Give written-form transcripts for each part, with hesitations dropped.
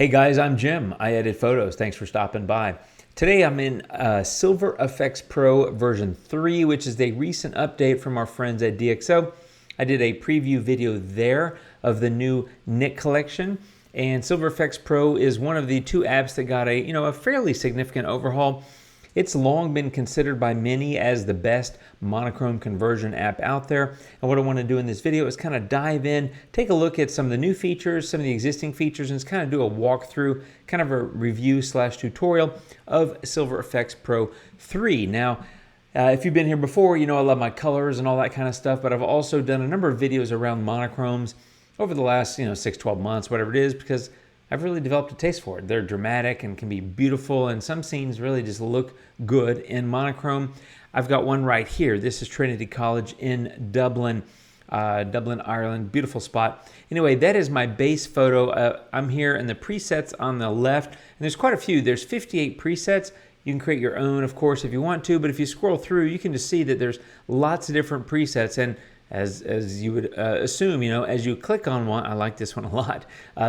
Hey guys, I'm Jim. I edit photos. Thanks for stopping by. Today I'm in Silver Efex Pro version 3, which is a recent update from our friends at DxO. I did a preview video there of the new Nick collection, and Silver Efex Pro is one of the two apps that got a fairly significant overhaul. It's long been considered by many as the best monochrome conversion app out there. And what I want to do in this video is kind of dive in, take a look at some of the new features, some of the existing features, and just kind of do a walkthrough, kind of a review slash tutorial of Silver Efex Pro 3. Now, if you've been here before, you know I love my colors and all that kind of stuff, but I've also done a number of videos around monochromes over the last 6, 12 months, whatever it is, because I've really developed a taste for it. They're dramatic and can be beautiful, and some scenes really just look good in monochrome. I've got one right here. This is Trinity College in Dublin, Ireland. Beautiful spot. Anyway, that is my base photo. I'm here in the presets on the left, and there's quite a few. There's 58 presets. You can create your own, of course, if you want to, but if you scroll through, you can just see that there's lots of different presets, and as you would assume, as you click on one, I like this one a lot,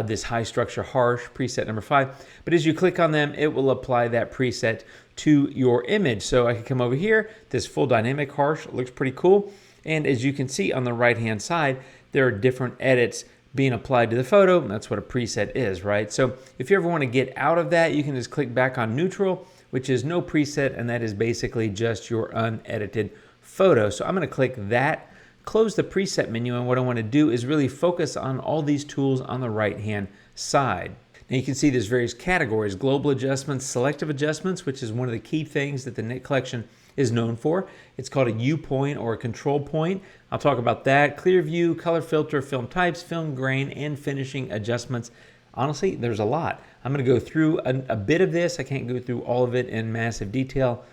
this high structure harsh, preset number 5, but as you click on them, it will apply that preset to your image. So I can come over here, this full dynamic harsh looks pretty cool, and as you can see on the right hand side, there are different edits being applied to the photo. That's what a preset is, right? So if you ever want to get out of that, you can just click back on neutral, which is no preset, and that is basically just your unedited photo. So I'm going to click that, close the preset menu, and what I want to do is really focus on all these tools on the right hand side. Now you can see there's various categories: global adjustments, selective adjustments, which is one of the key things that the Nick collection is known for. It's called a U point or a control point. I'll talk about that. Clear view, color filter, film types, film grain, and finishing adjustments. Honestly, there's a lot. I'm going to go through a bit of this. I can't go through all of it in massive detail.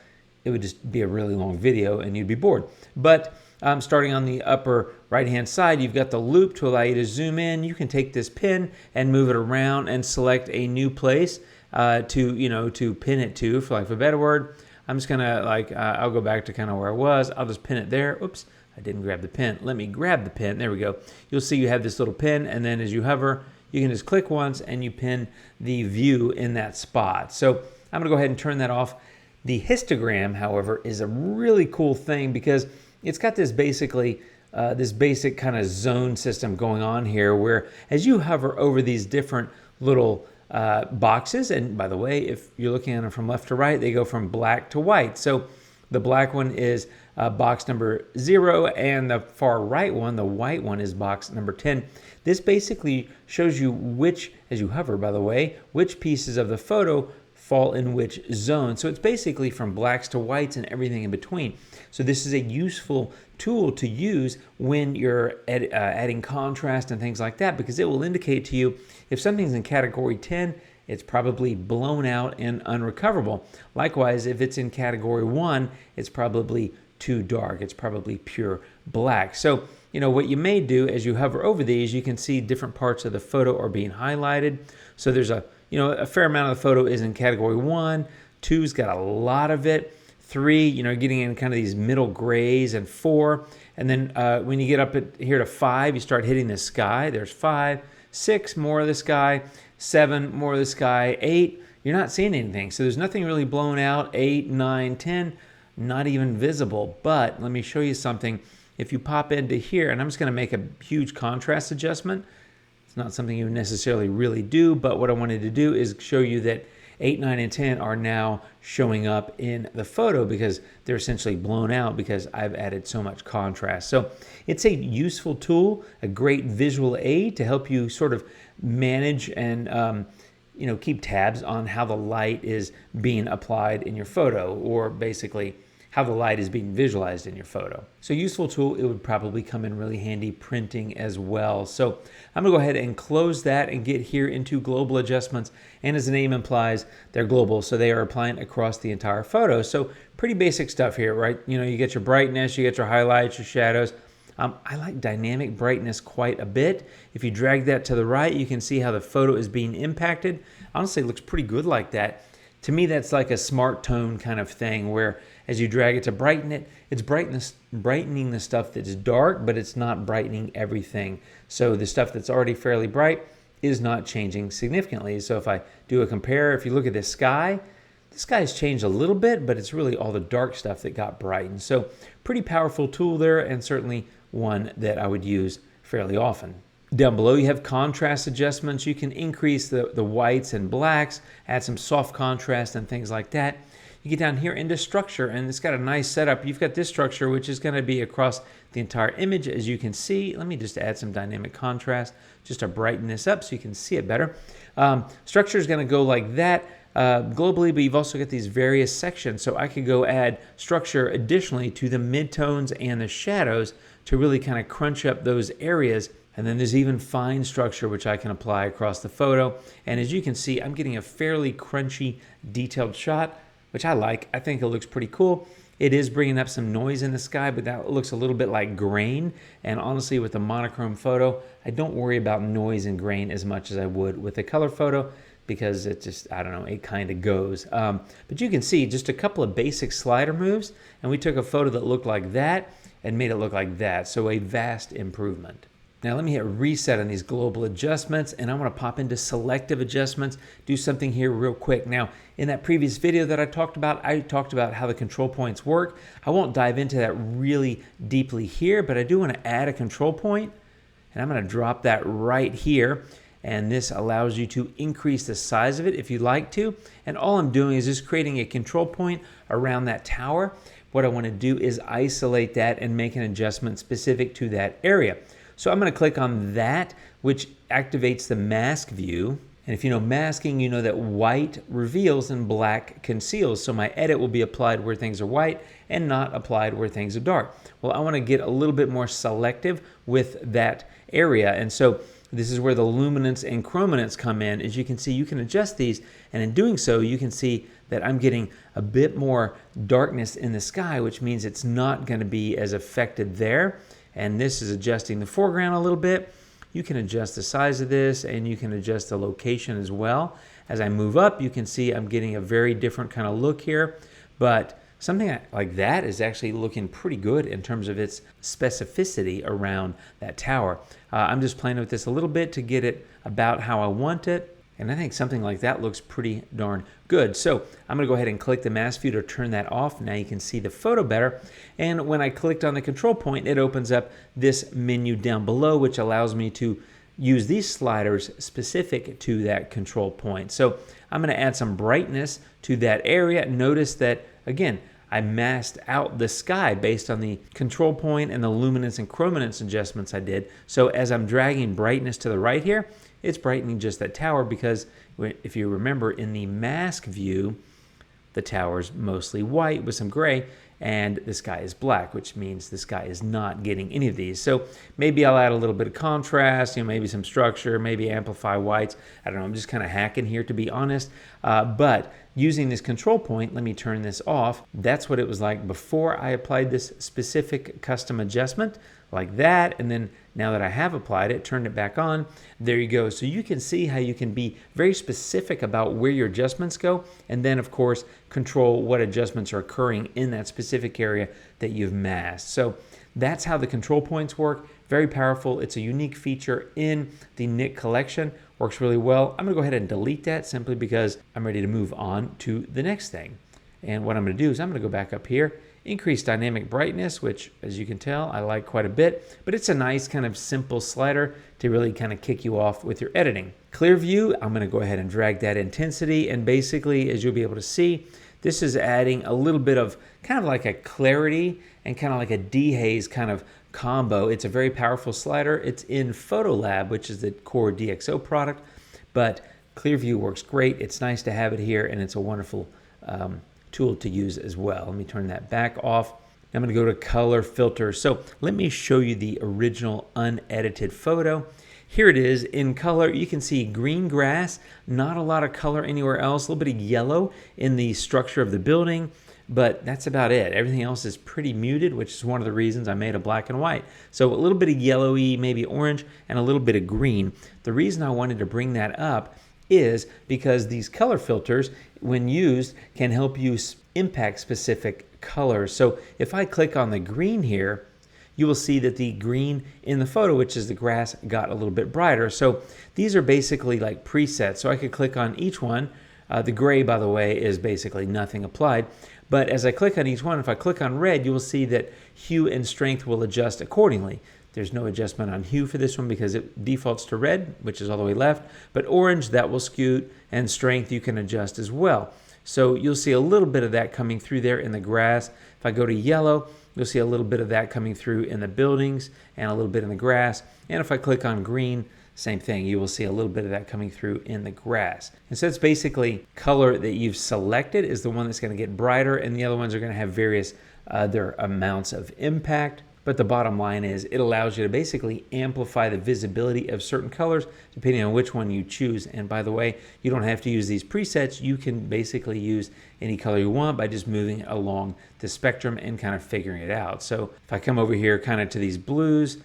It would just be a really long video and you'd be bored. But starting on the upper right hand side, you've got the loop to allow you to zoom in. You can take this pin and move it around and select a new place to pin it to, for lack of a better word. I'm just gonna I'll go back to kind of where I was. I'll just pin it there. Oops, I didn't grab the pin. Let me grab the pin. There we go. You'll see you have this little pin, and then as you hover, you can just click once and you pin the view in that spot. So I'm gonna go ahead and turn that off. The histogram, however, is a really cool thing because it's got this basic kind of zone system going on here, where as you hover over these different little boxes, and by the way, if you're looking at them from left to right, they go from black to white. So the black one is box number 0, and the far right one, the white one, is box number 10. This basically shows you which, as you hover, by the way, which pieces of the photo fall in which zone. So it's basically from blacks to whites and everything in between. So this is a useful tool to use when you're adding contrast and things like that, because it will indicate to you if something's in category 10, it's probably blown out and unrecoverable. Likewise, if it's in category 1, it's probably too dark. It's probably pure black. So what you may do as you hover over these, you can see different parts of the photo are being highlighted. So there's a fair amount of the photo is in category 1. 2's got a lot of it. 3, getting in kind of these middle grays, and 4. And then when you get up here to 5, you start hitting the sky. There's 5, 6, more of the sky, 7, more of the sky, 8, you're not seeing anything. So there's nothing really blown out. 8, 9, 10, not even visible. But let me show you something. If you pop into here, and I'm just going to make a huge contrast adjustment. It's not something you necessarily really do, but what I wanted to do is show you that 8, 9, and 10 are now showing up in the photo because they're essentially blown out because I've added so much contrast. So it's a useful tool, a great visual aid to help you sort of manage and keep tabs on how the light is being applied in your photo, or basically how the light is being visualized in your photo. So useful tool. It would probably come in really handy printing as well. So I'm gonna go ahead and close that and get here into global adjustments. And as the name implies, they're global, so they are applying across the entire photo. So pretty basic stuff here, right? You get your brightness, you get your highlights, your shadows. I like dynamic brightness quite a bit. If you drag that to the right, you can see how the photo is being impacted. Honestly, it looks pretty good like that. To me, that's like a smart tone kind of thing, where as you drag it to brighten it, it's brightening the stuff that's dark, but it's not brightening everything. So the stuff that's already fairly bright, is not changing significantly. So if I do a compare, if you look at this sky's changed a little bit, but it's really all the dark stuff that got brightened. So pretty powerful tool there, and certainly one that I would use fairly often. Down below you have contrast adjustments. You can increase the whites and blacks, add some soft contrast and things like that. You get down here into structure, and it's got a nice setup. You've got this structure, which is going to be across the entire image, as you can see. Let me just add some dynamic contrast just to brighten this up so you can see it better. Structure is going to go like that globally, but you've also got these various sections. So I could go add structure additionally to the midtones and the shadows to really kind of crunch up those areas. And then there's even fine structure, which I can apply across the photo. And as you can see, I'm getting a fairly crunchy, detailed shot, which I like. I think it looks pretty cool. It is bringing up some noise in the sky, but that looks a little bit like grain. And honestly, with a monochrome photo, I don't worry about noise and grain as much as I would with a color photo, because it just, I don't know, it kind of goes. But you can see just a couple of basic slider moves, and we took a photo that looked like that and made it look like that. So a vast improvement. Now let me hit reset on these global adjustments, and I want to pop into selective adjustments, do something here real quick. Now in that previous video that I talked about how the control points work. I won't dive into that really deeply here, but I do want to add a control point, and I'm going to drop that right here. And this allows you to increase the size of it if you'd like to. And all I'm doing is just creating a control point around that tower. What I want to do is isolate that and make an adjustment specific to that area. So I'm going to click on that, which activates the mask view. And if you know masking, you know that white reveals and black conceals. So my edit will be applied where things are white and not applied where things are dark. Well, I want to get a little bit more selective with that area. And so this is where the luminance and chrominance come in. As you can see, you can adjust these. And in doing so, you can see that I'm getting a bit more darkness in the sky, which means it's not going to be as affected there. And this is adjusting the foreground a little bit. You can adjust the size of this, and you can adjust the location as well. As I move up, you can see I'm getting a very different kind of look here, but something like that is actually looking pretty good in terms of its specificity around that tower. I'm just playing with this a little bit to get it about how I want it. And I think something like that looks pretty darn good. So I'm going to go ahead and click the mask view to turn that off. Now you can see the photo better. And when I clicked on the control point, it opens up this menu down below, which allows me to use these sliders specific to that control point. So I'm going to add some brightness to that area. Notice that, again, I masked out the sky based on the control point and the luminance and chrominance adjustments I did. So as I'm dragging brightness to the right here, it's brightening just that tower, because if you remember in the mask view, the tower's mostly white with some gray, and the sky is black, which means the sky is not getting any of these. So maybe I'll add a little bit of contrast, maybe some structure, maybe amplify whites. I don't know, I'm just kind of hacking here, to be honest. But using this control point, let me turn this off. That's what it was like before I applied this specific custom adjustment, like that. And then now that I have applied it, turned it back on, there you go. So you can see how you can be very specific about where your adjustments go, and then of course control what adjustments are occurring in that specific area that you've masked. So that's how the control points work. Very powerful. It's a unique feature in the Nik collection. Works really well. I'm gonna go ahead and delete that simply because I'm ready to move on to the next thing. And what I'm gonna do is I'm gonna go back up here, increase dynamic brightness, which as you can tell, I like quite a bit, but it's a nice kind of simple slider to really kind of kick you off with your editing. Clear view, I'm gonna go ahead and drag that intensity, and basically, as you'll be able to see, this is adding a little bit of kind of like a clarity and kind of like a dehaze kind of combo. It's a very powerful slider. It's in Photolab, which is the core DxO product, but Clearview works great. It's nice to have it here, and it's a wonderful tool to use as well. Let me turn that back off. I'm going to go to color filter. So let me show you the original unedited photo. Here it is in color. You can see green grass, not a lot of color anywhere else, a little bit of yellow in the structure of the building, but that's about it. Everything else is pretty muted, which is one of the reasons I made a black and white. So a little bit of yellowy, maybe orange, and a little bit of green. The reason I wanted to bring that up is because these color filters, when used, can help you impact specific colors. So if I click on the green here, you will see that the green in the photo, which is the grass, got a little bit brighter. So these are basically like presets. So I could click on each one. The gray, by the way, is basically nothing applied. But as I click on each one, if I click on red, you will see that hue and strength will adjust accordingly. There's no adjustment on hue for this one because it defaults to red, which is all the way left. But orange, that will skew, and strength you can adjust as well. So you'll see a little bit of that coming through there in the grass. If I go to yellow, you'll see a little bit of that coming through in the buildings and a little bit in the grass. And if I click on green, same thing, you will see a little bit of that coming through in the grass. And so it's basically color that you've selected is the one that's going to get brighter, and the other ones are going to have various other amounts of impact. But the bottom line is it allows you to basically amplify the visibility of certain colors depending on which one you choose. And by the way, you don't have to use these presets. You can basically use any color you want by just moving along the spectrum and kind of figuring it out. So if I come over here kind of to these blues,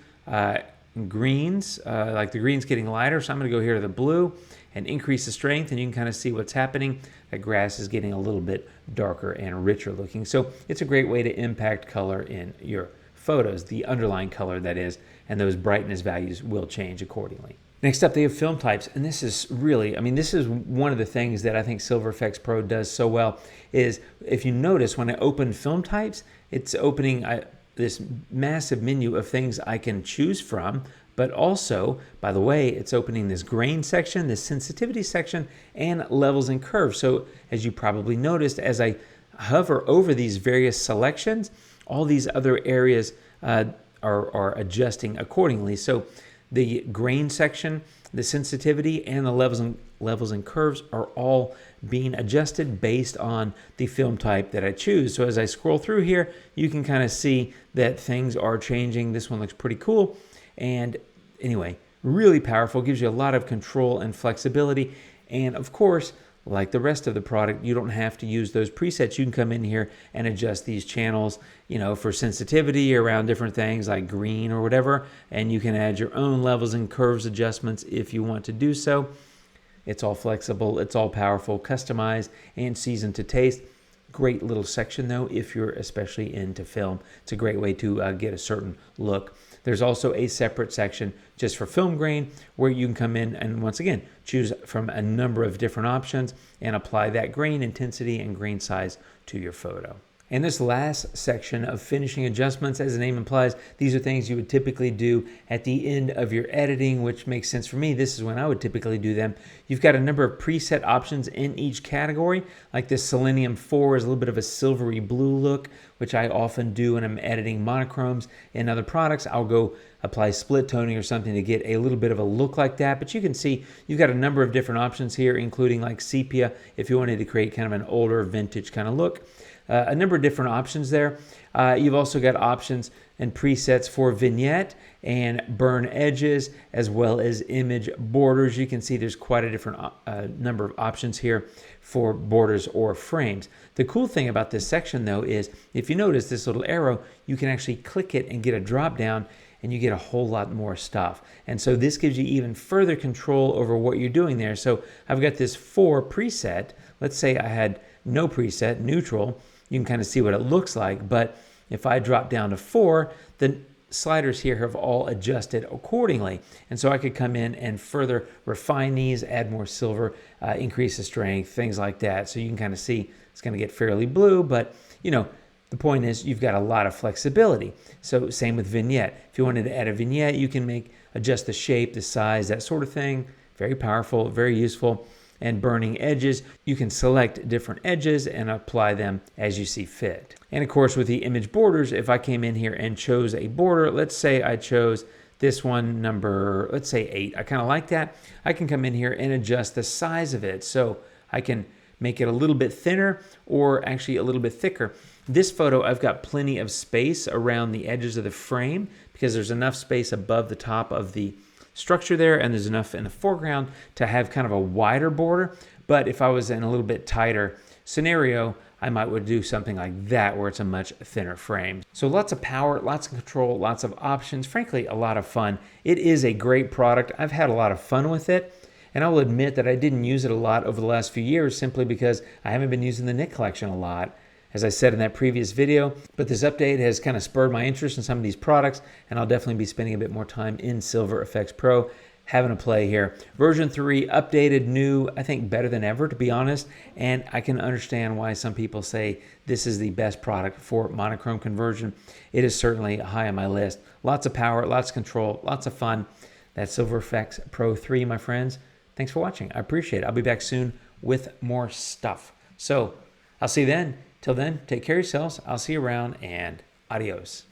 greens, like the green's getting lighter, so I'm going to go here to the blue and increase the strength, and you can kind of see what's happening. That grass is getting a little bit darker and richer looking. So it's a great way to impact color in your photos, the underlying color that is, and those brightness values will change accordingly. Next up, they have film types, and this is really, this is one of the things that I think Silver Efex Pro does so well, is if you notice when I open film types, it's opening this massive menu of things I can choose from, but also, by the way, it's opening this grain section, this sensitivity section, and levels and curves. So as you probably noticed, as I hover over these various selections, all these other areas are adjusting accordingly. So the grain section, the sensitivity, and the levels and curves are all being adjusted based on the film type that I choose. So as I scroll through here, you can kind of see that things are changing. This one looks pretty cool. And anyway, really powerful, gives you a lot of control and flexibility. And of course, like the rest of the product, you don't have to use those presets. You can come in here and adjust these channels, for sensitivity around different things like green or whatever, and you can add your own levels and curves adjustments if you want to do so. It's all flexible, it's all powerful, customized, and seasoned to taste. Great little section though, if you're especially into film. It's a great way to get a certain look. There's also a separate section just for film grain where you can come in and once again choose from a number of different options and apply that grain intensity and grain size to your photo. And this last section of finishing adjustments, as the name implies, these are things you would typically do at the end of your editing, which makes sense for me. This is when I would typically do them. You've got a number of preset options in each category, like this Selenium 4 is a little bit of a silvery blue look, which I often do when I'm editing monochromes in other products. I'll go apply split toning or something to get a little bit of a look like that. But you can see you've got a number of different options here, including like sepia, if you wanted to create kind of an older vintage kind of look. A number of different options there. You've also got options and presets for vignette and burn edges, as well as image borders. You can see there's quite a different number of options here for borders or frames. The cool thing about this section though is if you notice this little arrow, you can actually click it and get a drop down and you get a whole lot more stuff. And so this gives you even further control over what you're doing there. So I've got this 4 preset. Let's say I had no preset, neutral. You can kind of see what it looks like, but if I drop down to 4, the sliders here have all adjusted accordingly. And so I could come in and further refine these, add more silver, increase the strength, things like that. So you can kind of see it's going to get fairly blue, but the point is you've got a lot of flexibility. So same with vignette. If you wanted to add a vignette, you can adjust the shape, the size, that sort of thing. Very powerful, very useful. And burning edges, you can select different edges and apply them as you see fit. And of course with the image borders, if I came in here and chose a border, let's say I chose this one number, let's say 8. I kind of like that. I can come in here and adjust the size of it. So I can make it a little bit thinner or actually a little bit thicker. This photo, I've got plenty of space around the edges of the frame because there's enough space above the top of the structure there, and there's enough in the foreground to have kind of a wider border. But if I was in a little bit tighter scenario, I would do something like that where it's a much thinner frame. So lots of power, lots of control, lots of options, frankly, a lot of fun. It is a great product. I've had a lot of fun with it. And I will admit that I didn't use it a lot over the last few years simply because I haven't been using the Nik collection a lot. as I said in that previous video. But this update has kind of spurred my interest in some of these products, and I'll definitely be spending a bit more time in Silver Efex Pro, having a play here. Version 3, updated, new, I think better than ever, to be honest. And I can understand why some people say this is the best product for monochrome conversion. It is certainly high on my list. Lots of power, lots of control, lots of fun. That's Silver Efex Pro 3, my friends. Thanks for watching. I appreciate it. I'll be back soon with more stuff. So I'll see you then. Till then, take care of yourselves. I'll see you around, and adios.